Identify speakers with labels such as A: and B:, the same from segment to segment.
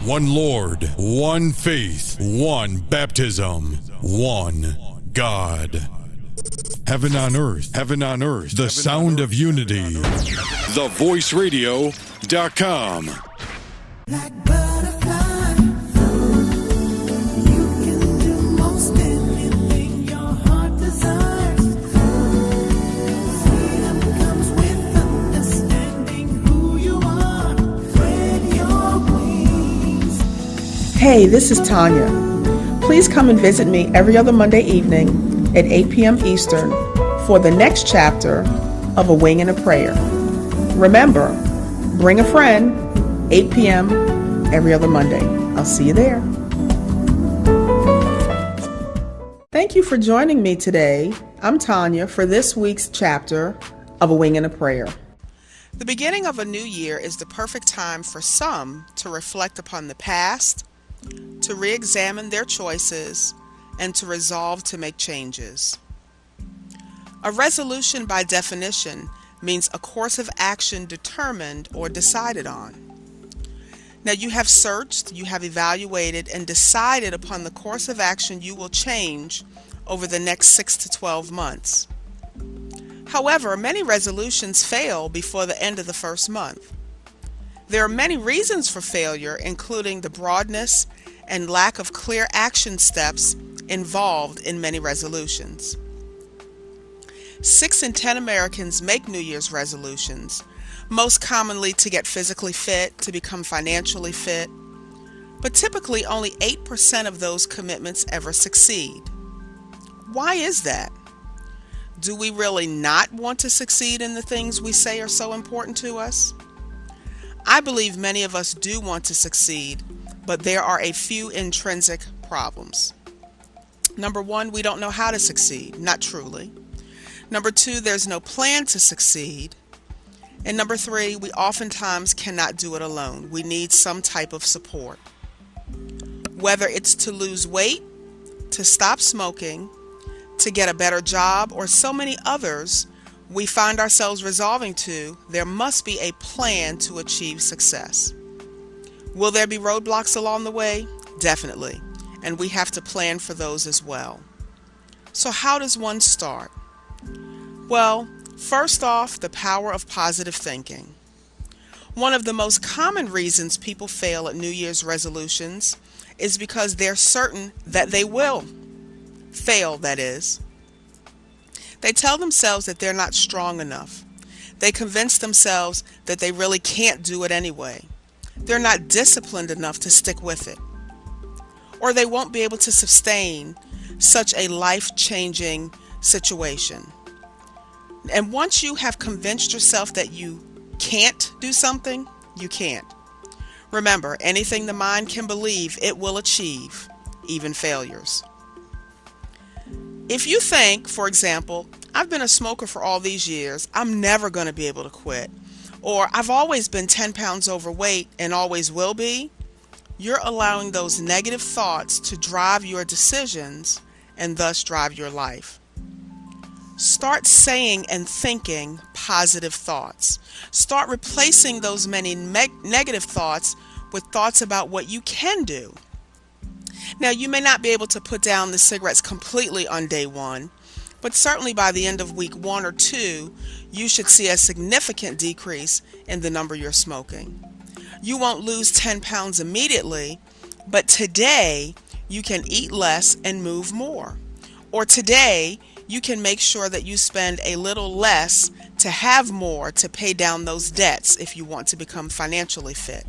A: one Lord, one faith, one baptism, one God. Heaven on earth, the sound of unity. TheVoiceRadio.com.
B: Like butterfly, you can do most anything your heart desires. Freedom comes with understanding who you are. Spread your wings.
C: Hey, this is Tonya. Please come and visit me every other Monday evening at 8 p.m. Eastern for the next chapter of A Wing and a Prayer. Remember, bring a friend. 8 p.m. every other Monday. I'll see you there. Thank you for joining me today. I'm Tonya for this week's chapter of A Wing and a Prayer.
D: The beginning of a new year is the perfect time for some to reflect upon the past, to re-examine their choices, and to resolve to make changes. A resolution, by definition, means a course of action determined or decided on. Now, you have searched, you have evaluated, and decided upon the course of action you will change over the next 6 to 12 months. However, many resolutions fail before the end of the first month. There are many reasons for failure, including the broadness and lack of clear action steps involved in many resolutions. 6 in 10 Americans make New Year's resolutions, most commonly to get physically fit, to become financially fit, but typically only 8% of those commitments ever succeed. Why is that? Do we really not want to succeed in the things we say are so important to us? I believe many of us do want to succeed, but there are a few intrinsic problems. Number 1, we don't know how to succeed, not truly. Number 2, there's no plan to succeed. And number 3, we oftentimes cannot do it alone. We need some type of support. Whether it's to lose weight, to stop smoking, to get a better job, or so many others we find ourselves resolving to, there must be a plan to achieve success. Will there be roadblocks along the way? Definitely. And we have to plan for those as well. So how does one start? Well, first off, the power of positive thinking. One of the most common reasons people fail at New Year's resolutions is because they're certain that they will fail, that is. They tell themselves that they're not strong enough. They convince themselves that they really can't do it anyway. They're not disciplined enough to stick with it. Or they won't be able to sustain such a life-changing situation. And once you have convinced yourself that you can't do something, you can't. Remember, anything the mind can believe, it will achieve, even failures. If you think, for example, I've been a smoker for all these years, I'm never going to be able to quit, or I've always been 10 pounds overweight and always will be, you're allowing those negative thoughts to drive your decisions and thus drive your life. Start saying and thinking positive thoughts. Start replacing those many negative thoughts with thoughts about what you can do. Now, you may not be able to put down the cigarettes completely on day 1, but certainly by the end of week 1 or 2, you should see a significant decrease in the number you're smoking. You won't lose 10 pounds immediately, but today you can eat less and move more. Or today, you can make sure that you spend a little less to have more to pay down those debts if you want to become financially fit.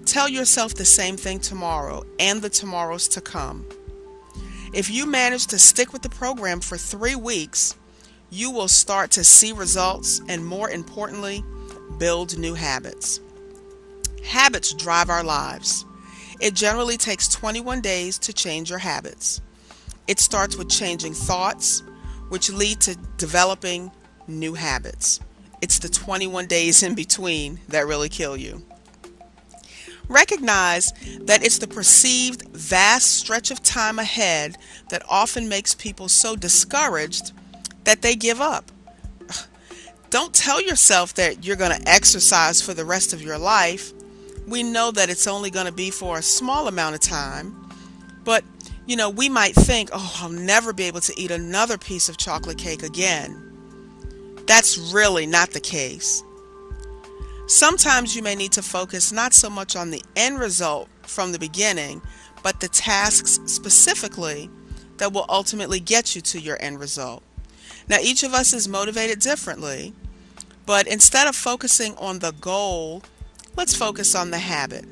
D: Tell yourself the same thing tomorrow and the tomorrows to come. If you manage to stick with the program for 3 weeks, you will start to see results and, more importantly, build new habits. Habits drive our lives. It generally takes 21 days to change your habits. It starts with changing thoughts, which lead to developing new habits. It's the 21 days in between that really kill you. Recognize that it's the perceived vast stretch of time ahead that often makes people so discouraged that they give up. Don't tell yourself that you're going to exercise for the rest of your life. We know that it's only going to be for a small amount of time, but we might think, oh, I'll never be able to eat another piece of chocolate cake again. That's really not the case. Sometimes you may need to focus not so much on the end result from the beginning, but the tasks specifically that will ultimately get you to your end result. Now, each of us is motivated differently, but instead of focusing on the goal, let's focus on the habit.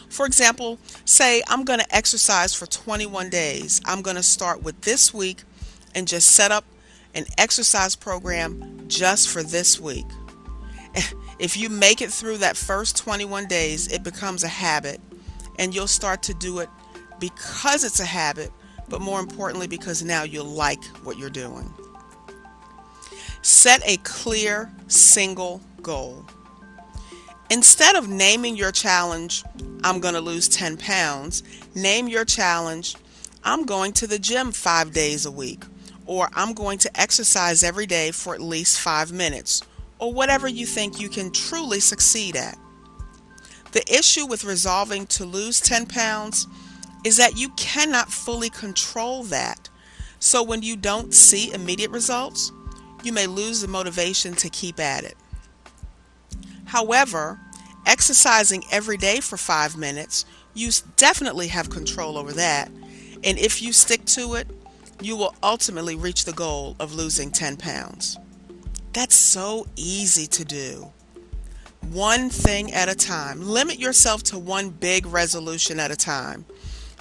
D: For example, say I'm going to exercise for 21 days. I'm going to start with this week and just set up an exercise program just for this week. If you make it through that first 21 days, it becomes a habit, and you'll start to do it because it's a habit, but more importantly because now you like what you're doing. Set a clear, single goal. Instead of naming your challenge, I'm going to lose 10 pounds, name your challenge, I'm going to the gym 5 days a week, or I'm going to exercise every day for at least 5 minutes, or whatever you think you can truly succeed at. The issue with resolving to lose 10 pounds is that you cannot fully control that. So when you don't see immediate results, you may lose the motivation to keep at it. However, exercising every day for 5 minutes, you definitely have control over that. And if you stick to it, you will ultimately reach the goal of losing 10 pounds. That's so easy to do. One thing at a time. Limit yourself to one big resolution at a time.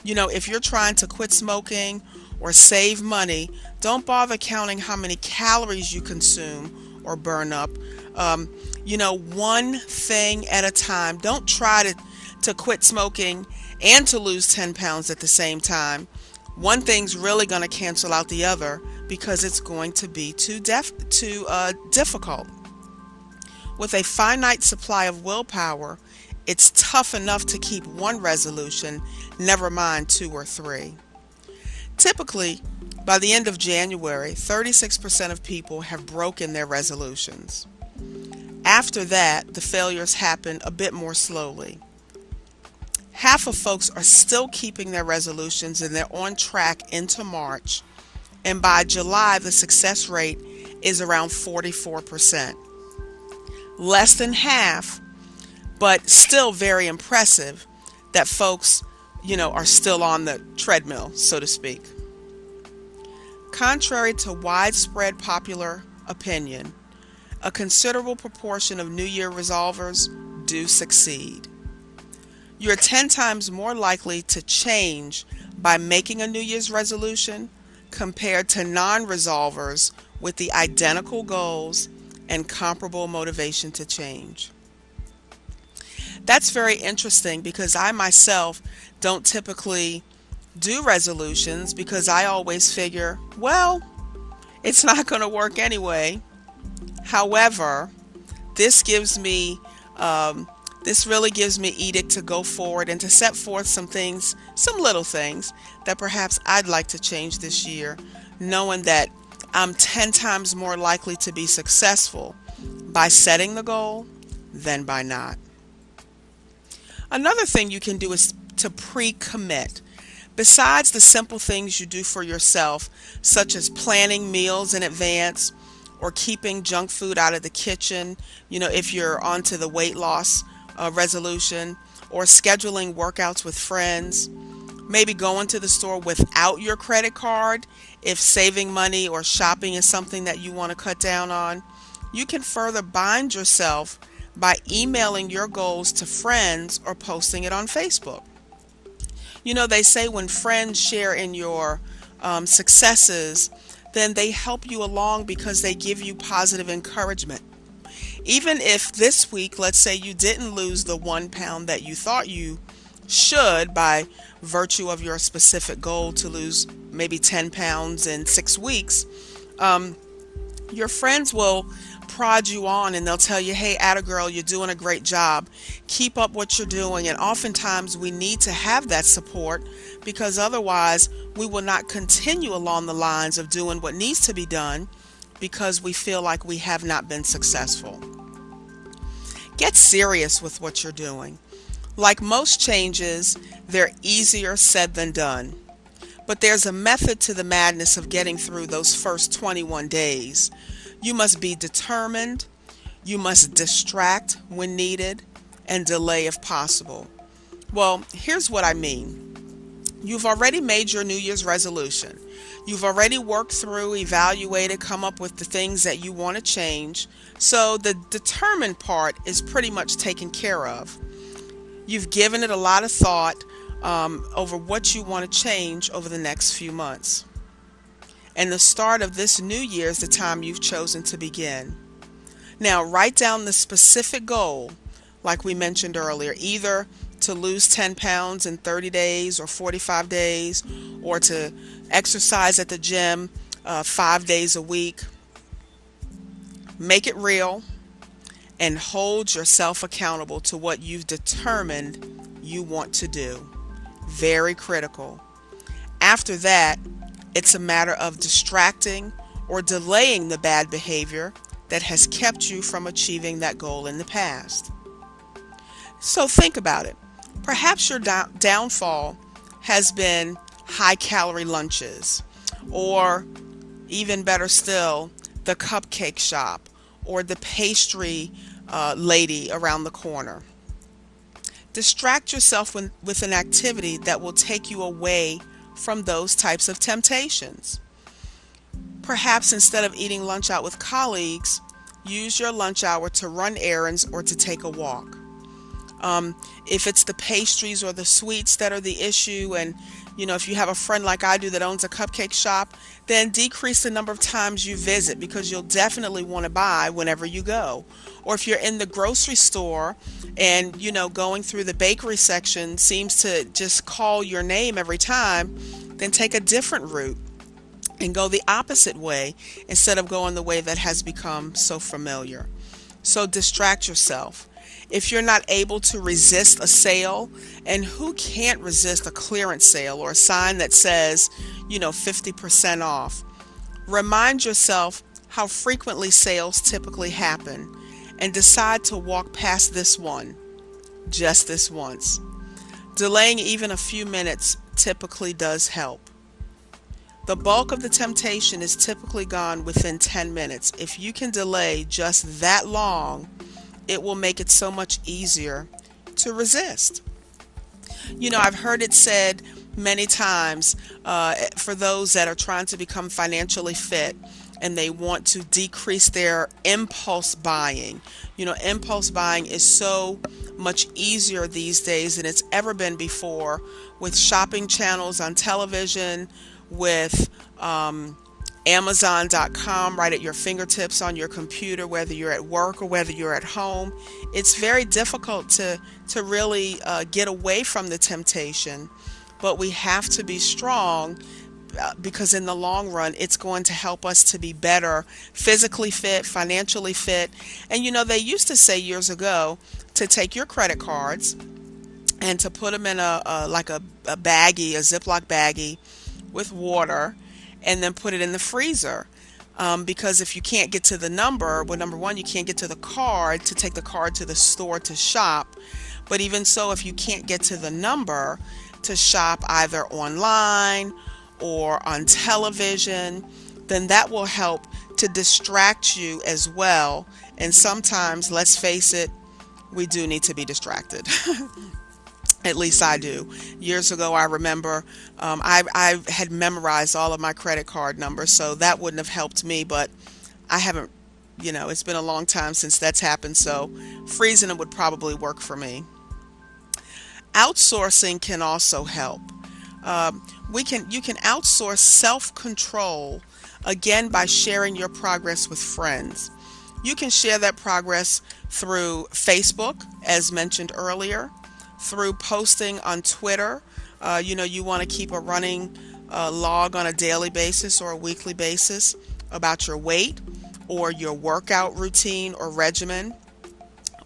D: If you're trying to quit smoking or save money, don't bother counting how many calories you consume or burn up. One thing at a time. Don't try to quit smoking and to lose 10 pounds at the same time. One thing's really going to cancel out the other because it's going to be too difficult. With a finite supply of willpower, it's tough enough to keep one resolution, never mind 2 or 3. Typically, by the end of January, 36% of people have broken their resolutions. After that, the failures happen a bit more slowly. Half of folks are still keeping their resolutions and they're on track into March, and by July the success rate is around 44%. Less than half, but still very impressive that folks, are still on the treadmill, so to speak. Contrary to widespread popular opinion, a considerable proportion of New Year resolvers do succeed. You're 10 times more likely to change by making a New Year's resolution compared to non-resolvers with the identical goals and comparable motivation to change. That's very interesting because I myself don't typically do resolutions because I always figure, well, it's not going to work anyway. However, this really gives me edict to go forward and to set forth some little things that perhaps I'd like to change this year, knowing that I'm 10 times more likely to be successful by setting the goal than by not. Another thing you can do is to pre-commit. Besides the simple things you do for yourself, such as planning meals in advance or keeping junk food out of the kitchen, if you're onto the weight loss resolution, or scheduling workouts with friends, maybe going to the store without your credit card if saving money or shopping is something that you want to cut down on. You can further bind yourself by emailing your goals to friends or posting it on Facebook. They say when friends share in your successes, then they help you along because they give you positive encouragement. Even if this week, let's say you didn't lose the 1 pound that you thought you should by virtue of your specific goal to lose maybe 10 pounds in 6 weeks, your friends will prod you on and they'll tell you, hey, atta girl, you're doing a great job. Keep up what you're doing. And oftentimes we need to have that support because otherwise we will not continue along the lines of doing what needs to be done because we feel like we have not been successful. Get serious with what you're doing. Like most changes, they're easier said than done. But there's a method to the madness of getting through those first 21 days. You must be determined, you must distract when needed, and delay if possible. Well, here's what I mean. You've already made your New Year's resolution. You've already worked through, evaluated, come up with the things that you want to change. So the determined part is pretty much taken care of. You've given it a lot of thought over what you want to change over the next few months. And the start of this new year is the time you've chosen to begin. Now, write down the specific goal, like we mentioned earlier, either to lose 10 pounds in 30 days or 45 days, or to exercise at the gym 5 days a week. Make it real and hold yourself accountable to what you've determined you want to do. Very critical. After that, it's a matter of distracting or delaying the bad behavior that has kept you from achieving that goal in the past. So think about it. Perhaps your downfall has been high-calorie lunches, or even better still, the cupcake shop or the pastry lady around the corner. Distract yourself with an activity that will take you away from those types of temptations. Perhaps instead of eating lunch out with colleagues, use your lunch hour to run errands or to take a walk. If it's the pastries or the sweets that are the issue, and if you have a friend like I do that owns a cupcake shop, then decrease the number of times you visit, because you'll definitely want to buy whenever you go. Or if you're in the grocery store and going through the bakery section seems to just call your name every time, then take a different route and go the opposite way instead of going the way that has become so familiar. So distract yourself. If you're not able to resist a sale, and who can't resist a clearance sale or a sign that says, 50% off, remind yourself how frequently sales typically happen and decide to walk past this one, just this once. Delaying even a few minutes typically does help. The bulk of the temptation is typically gone within 10 minutes. If you can delay just that long, it will make it so much easier to resist. I've heard it said many times for those that are trying to become financially fit and they want to decrease their impulse buying. Impulse buying is so much easier these days than it's ever been before, with shopping channels on television, with Amazon.com right at your fingertips on your computer, whether you're at work or whether you're at home. It's very difficult to really get away from the temptation, but we have to be strong because in the long run, it's going to help us to be better, physically fit, financially fit. And they used to say years ago to take your credit cards and to put them in a baggie, a Ziploc baggie with water, and then put it in the freezer. Because if you can't get to the number, well, number one, you can't get to the card to take the card to the store to shop. But even so, if you can't get to the number to shop either online or on television, then that will help to distract you as well. And sometimes, let's face it, we do need to be distracted. At least I do. Years ago, I remember I had memorized all of my credit card numbers, so that wouldn't have helped me, but I haven't, it's been a long time since that's happened, so freezing them would probably work for me. Outsourcing can also help. You can outsource self-control, again, by sharing your progress with friends. You can share that progress through Facebook, as mentioned earlier, through posting on Twitter. You want to keep a running log on a daily basis or a weekly basis about your weight or your workout routine or regimen.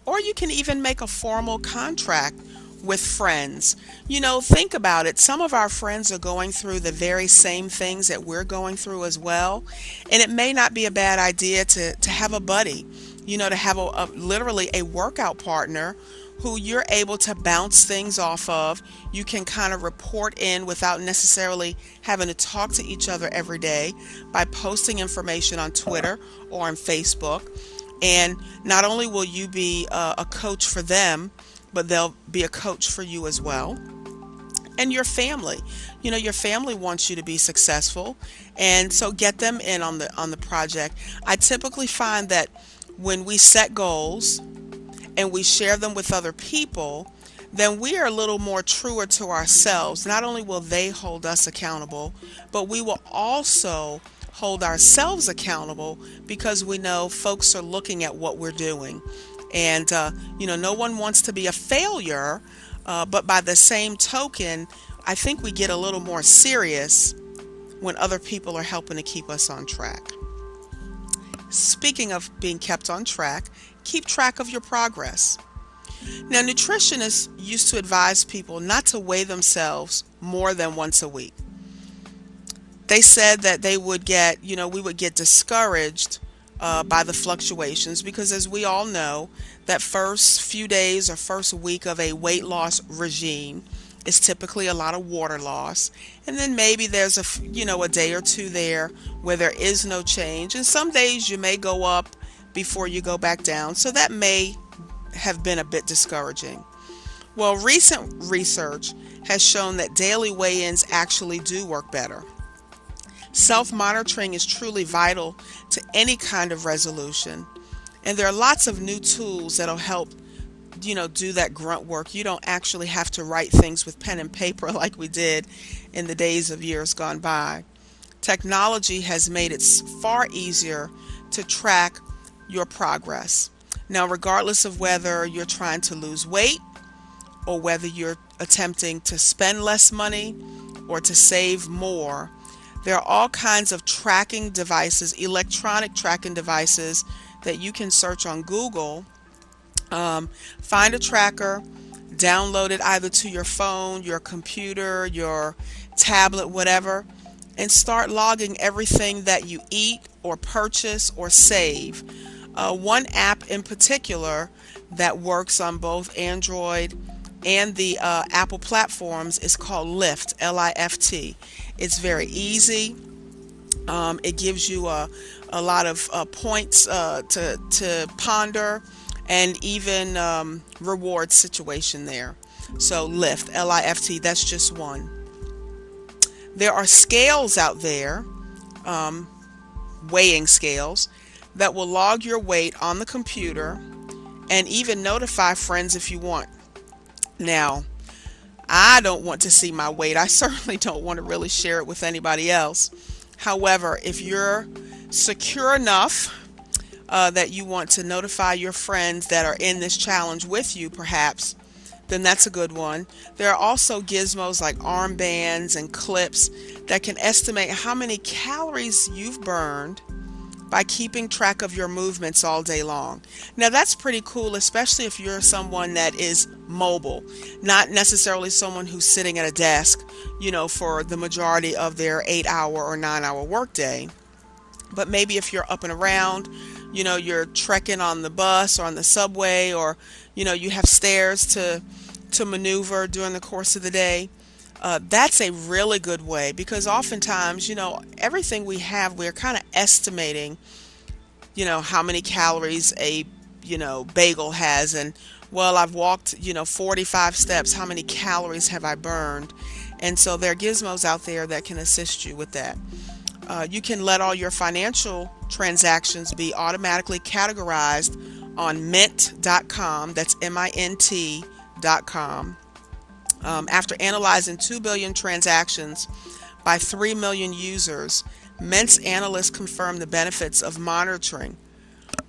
D: Or you can even make a formal contract with friends. Think about it. Some of our friends are going through the very same things that we're going through as well. And it may not be a bad idea to have a buddy to have literally a workout partner who you're able to bounce things off of. You can kind of report in without necessarily having to talk to each other every day by posting information on Twitter or on Facebook. And not only will you be a coach for them, but they'll be a coach for you as well. And your family, your family wants you to be successful, and so get them in on the project. I typically find that when we set goals and we share them with other people, then we are a little more truer to ourselves. Not only will they hold us accountable, but we will also hold ourselves accountable, because we know folks are looking at what we're doing. And, no one wants to be a failure, but by the same token, I think we get a little more serious when other people are helping to keep us on track. Speaking of being kept on track, keep track of your progress. Now, nutritionists used to advise people not to weigh themselves more than once a week. They said that we would get discouraged by the fluctuations, because as we all know, that first few days or first week of a weight loss regime is typically a lot of water loss, and then maybe there's a day or two there where there is no change, and some days you may go up before you go back down, so that may have been a bit discouraging. Well, recent research has shown that daily weigh-ins actually do work better. Self-monitoring is truly vital to any kind of resolution, and there are lots of new tools that'll help do that grunt work. You don't actually have to write things with pen and paper like we did in the days of years gone by. Technology has made it far easier to track your progress. Now, regardless of whether you're trying to lose weight or whether you're attempting to spend less money or to save more, there are all kinds of tracking devices, electronic tracking devices that you can search on Google. Find a tracker, download it either to your phone, your computer, your tablet, whatever, and start logging everything that you eat or purchase or save. One app in particular that works on both Android and the Apple platforms is called Lift, L-I-F-T. It's very easy. It gives you a lot of points to ponder, and even reward situation there. So Lift, L-I-F-T, that's just one. There are scales out there, weighing scales, that will log your weight on the computer and even notify friends if you want. Now, I don't want to see my weight. I certainly don't want to really share it with anybody else. However, if you're secure enough that you want to notify your friends that are in this challenge with you, perhaps, then that's a good one. There are also gizmos like armbands and clips that can estimate how many calories you've burned by keeping track of your movements all day long. Now, that's pretty cool, especially if you're someone that is mobile, not necessarily someone who's sitting at a desk, for the majority of their 8-hour or 9-hour workday. But maybe if you're up and around, you're trekking on the bus or on the subway, or you have stairs to maneuver during the course of the day. That's a really good way, because oftentimes, everything we have, we're kind of estimating, how many calories a, bagel has. And, well, I've walked, 45 steps. How many calories have I burned? And so there are gizmos out there that can assist you with that. You can let all your financial transactions be automatically categorized on mint.com. That's mint.com. After analyzing 2 billion transactions by 3 million users, Mint's analysts confirmed the benefits of monitoring.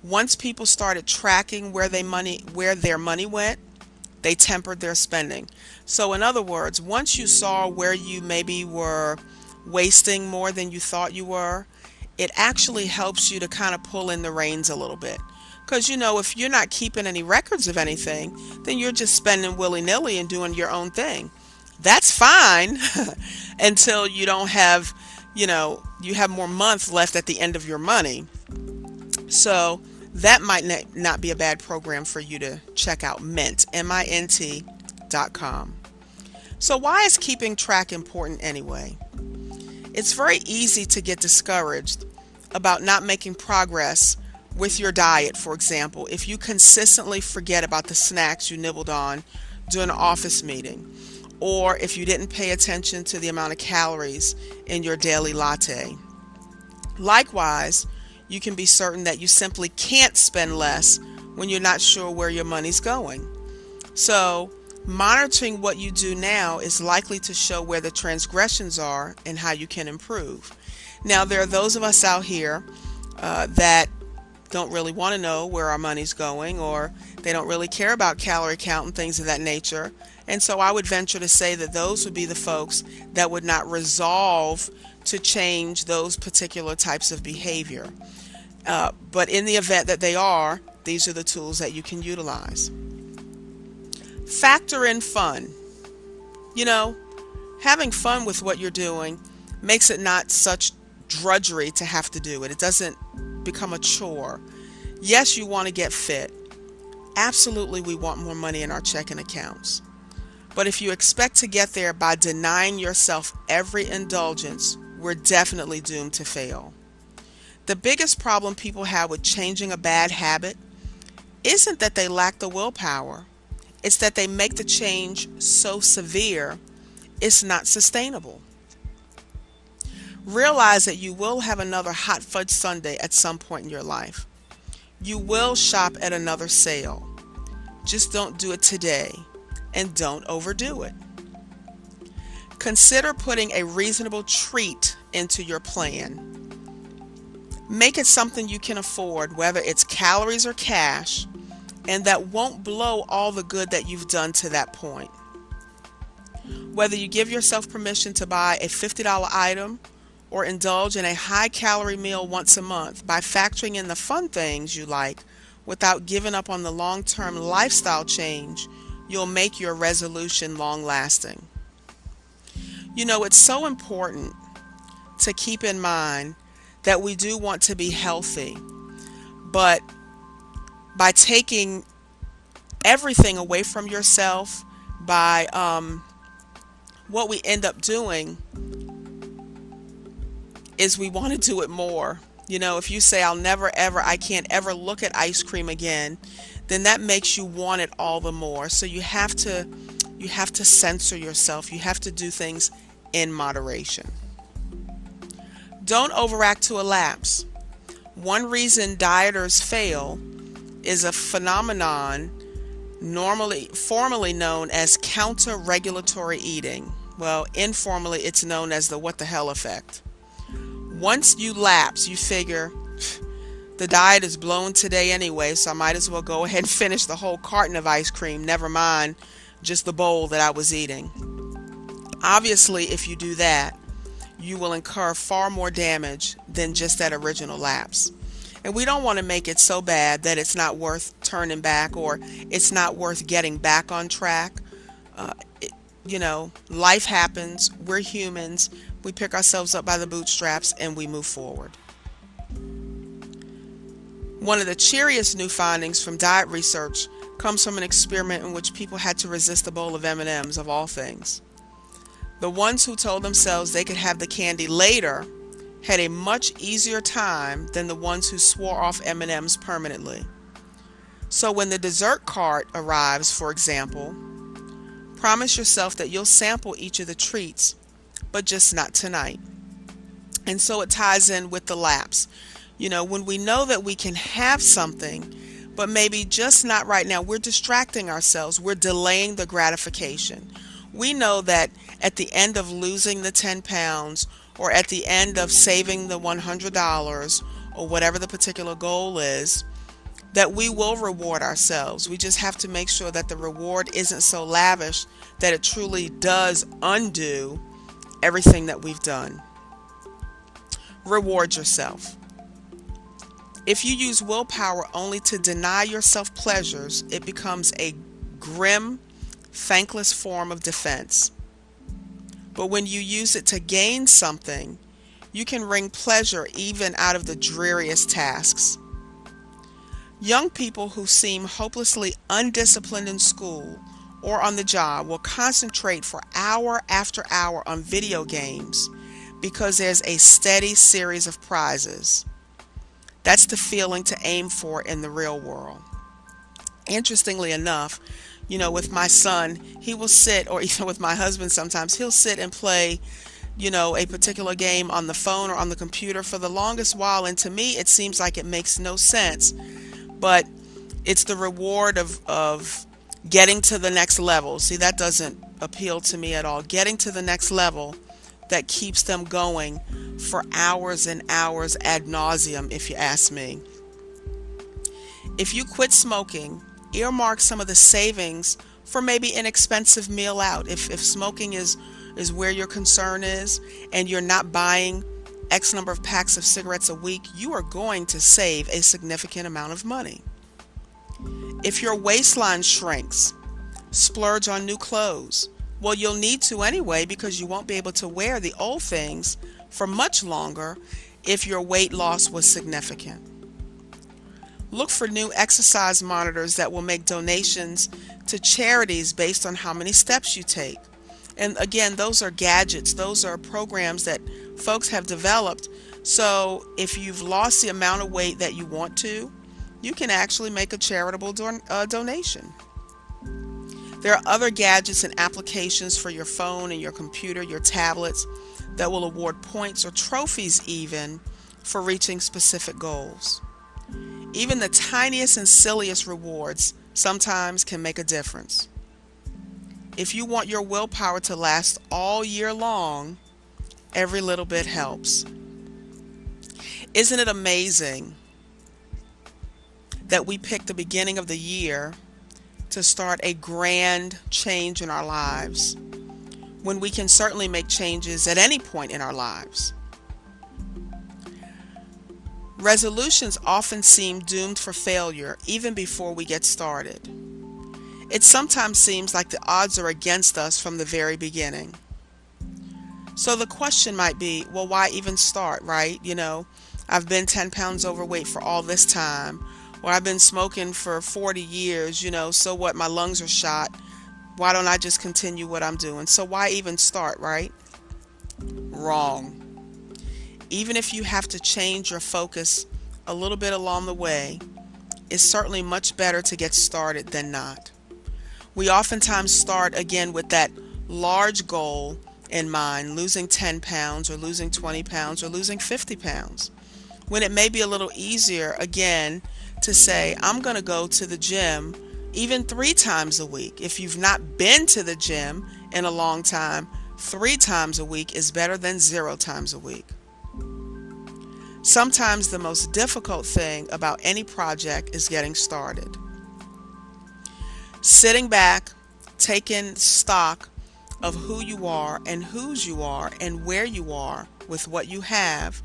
D: Once people started tracking where their money went, they tempered their spending. So in other words, once you saw where you maybe were wasting more than you thought you were, it actually helps you to kind of pull in the reins a little bit. Because, if you're not keeping any records of anything, then you're just spending willy-nilly and doing your own thing. That's fine until you don't have, you have more months left at the end of your money. So that might not be a bad program for you to check out. Mint, mint.com. So why is keeping track important anyway? It's very easy to get discouraged about not making progress with your diet, for example, if you consistently forget about the snacks you nibbled on during an office meeting, or if you didn't pay attention to the amount of calories in your daily latte. Likewise, you can be certain that you simply can't spend less when you're not sure where your money's going. So, monitoring what you do now is likely to show where the transgressions are and how you can improve. Now, there are those of us out here that don't really want to know where our money's going, or they don't really care about calorie count and things of that nature. And so I would venture to say that those would be the folks that would not resolve to change those particular types of behavior. But in the event that they are, these are the tools that you can utilize. Factor in fun. You know, having fun with what you're doing makes it not such drudgery to have to do it. It doesn't become a chore. Yes, you want to get fit. Absolutely, we want more money in our checking accounts. But if you expect to get there by denying yourself every indulgence, we're definitely doomed to fail. The biggest problem people have with changing a bad habit isn't that they lack the willpower. It's that they make the change so severe, it's not sustainable. Realize that you will have another hot fudge sundae at some point in your life. You will shop at another sale. Just don't do it today, and don't overdo it. Consider putting a reasonable treat into your plan. Make it something you can afford, whether it's calories or cash, and that won't blow all the good that you've done to that point. Whether you give yourself permission to buy a $50 item or indulge in a high-calorie meal once a month by factoring in the fun things you like without giving up on the long-term lifestyle change, you'll make your resolution long-lasting. You know, it's so important to keep in mind that we do want to be healthy, but by taking everything away from yourself, by what we end up doing is we want to do it more. You know, if you say, I can't ever look at ice cream again, then that makes you want it all the more. So you have to censor yourself. You have to do things in moderation. Don't overact to a lapse. One reason dieters fail is a phenomenon formerly known as counter-regulatory eating. Well, informally, it's known as the what the hell effect. Once you lapse, you figure, the diet is blown today anyway, so I might as well go ahead and finish the whole carton of ice cream, never mind just the bowl that I was eating. Obviously, if you do that, you will incur far more damage than just that original lapse. And we don't want to make it so bad that it's not worth turning back, or it's not worth getting back on track. Life happens. We're humans. We pick ourselves up by the bootstraps and we move forward. One of the cheeriest new findings from diet research comes from an experiment in which people had to resist a bowl of M&Ms, of all things. The ones who told themselves they could have the candy later had a much easier time than the ones who swore off M&Ms permanently. So when the dessert cart arrives, for example, promise yourself that you'll sample each of the treats, but just not tonight. And so it ties in with the lapse. You know, when we know that we can have something, but maybe just not right now, we're distracting ourselves. We're delaying the gratification. We know that at the end of losing the 10 pounds, or at the end of saving the $100, or whatever the particular goal is, that we will reward ourselves. We just have to make sure that the reward isn't so lavish that it truly does undo everything that we've done. Reward yourself. If you use willpower only to deny yourself pleasures, it becomes a grim, thankless form of defense. But when you use it to gain something, you can wring pleasure even out of the dreariest tasks. Young people who seem hopelessly undisciplined in school or on the job will concentrate for hour after hour on video games because there's a steady series of prizes. That's the feeling to aim for in the real world. Interestingly enough, with my son, he will sit, or even with my husband sometimes, he'll sit and play, a particular game on the phone or on the computer for the longest while. And to me, it seems like it makes no sense. But it's the reward of getting to the next level. See, that doesn't appeal to me at all. Getting to the next level that keeps them going for hours and hours ad nauseum, if you ask me. If you quit smoking, earmark some of the savings for maybe an expensive meal out. If smoking is where your concern is and you're not buying X number of packs of cigarettes a week, you are going to save a significant amount of money. If your waistline shrinks, splurge on new clothes. Well, you'll need to anyway because you won't be able to wear the old things for much longer if your weight loss was significant. Look for new exercise monitors that will make donations to charities based on how many steps you take. And again, those are gadgets. Those are programs that folks have developed. So if you've lost the amount of weight that you want to, you can actually make a charitable donation. There are other gadgets and applications for your phone and your computer, your tablets, that will award points or trophies even for reaching specific goals. Even the tiniest and silliest rewards sometimes can make a difference. If you want your willpower to last all year long, every little bit helps. Isn't it amazing that we pick the beginning of the year to start a grand change in our lives when we can certainly make changes at any point in our lives? Resolutions often seem doomed for failure even before we get started. It sometimes seems like the odds are against us from the very beginning. So the question might be, well, why even start, right? I've been 10 pounds overweight for all this time, or I've been smoking for 40 years, so what, my lungs are shot. Why don't I just continue what I'm doing? So why even start, right? Wrong. Even if you have to change your focus a little bit along the way, it's certainly much better to get started than not. We oftentimes start again with that large goal in mind, losing 10 pounds or losing 20 pounds or losing 50 pounds, when it may be a little easier again to say, I'm going to go to the gym even 3 times a week. If you've not been to the gym in a long time, 3 times a week is better than 0 times a week. Sometimes the most difficult thing about any project is getting started. Sitting back, taking stock of who you are and whose you are and where you are with what you have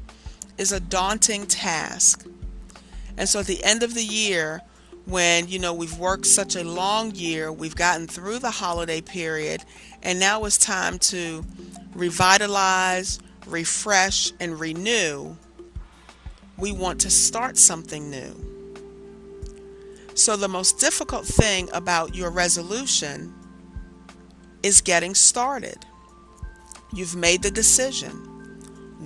D: is a daunting task. And so at the end of the year, when we've worked such a long year, we've gotten through the holiday period, and now it's time to revitalize, refresh, and renew, we want to start something new. So the most difficult thing about your resolution is getting started. You've made the decision.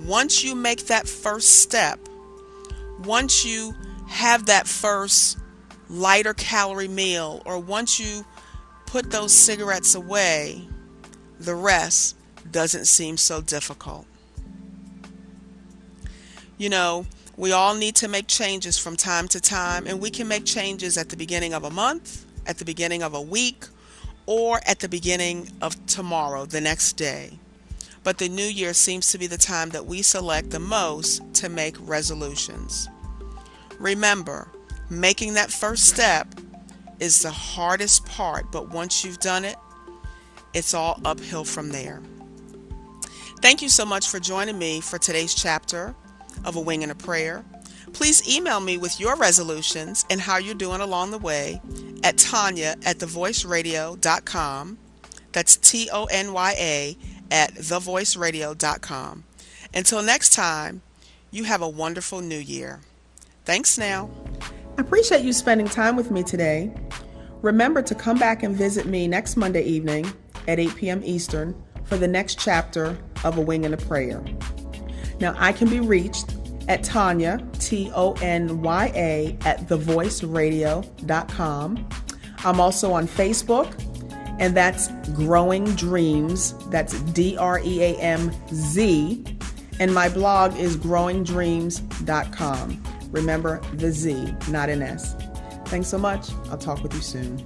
D: Once you make that first step, once you have that first lighter calorie meal, or once you put those cigarettes away, the rest doesn't seem so difficult. We all need to make changes from time to time, and we can make changes at the beginning of a month, at the beginning of a week, or at the beginning of tomorrow, the next day. But the new year seems to be the time that we select the most to make resolutions. Remember, making that first step is the hardest part, but once you've done it, it's all uphill from there. Thank you so much for joining me for today's chapter of A Wing and a Prayer. Please email me with your resolutions and how you're doing along the way at Tonya@thevoiceradio.com. That's Tonya at thevoiceradio.com. Until next time, you have a wonderful new year. Thanks now.
C: I appreciate you spending time with me today. Remember to come back and visit me next Monday evening at 8 p.m. Eastern for the next chapter of A Wing and a Prayer. Now, I can be reached at Tonya, Tonya, at thevoiceradio.com. I'm also on Facebook, and that's Growing Dreamz. That's DREAMZ. And my blog is growingdreamz.com. Remember the Z, not an S. Thanks so much. I'll talk with you soon.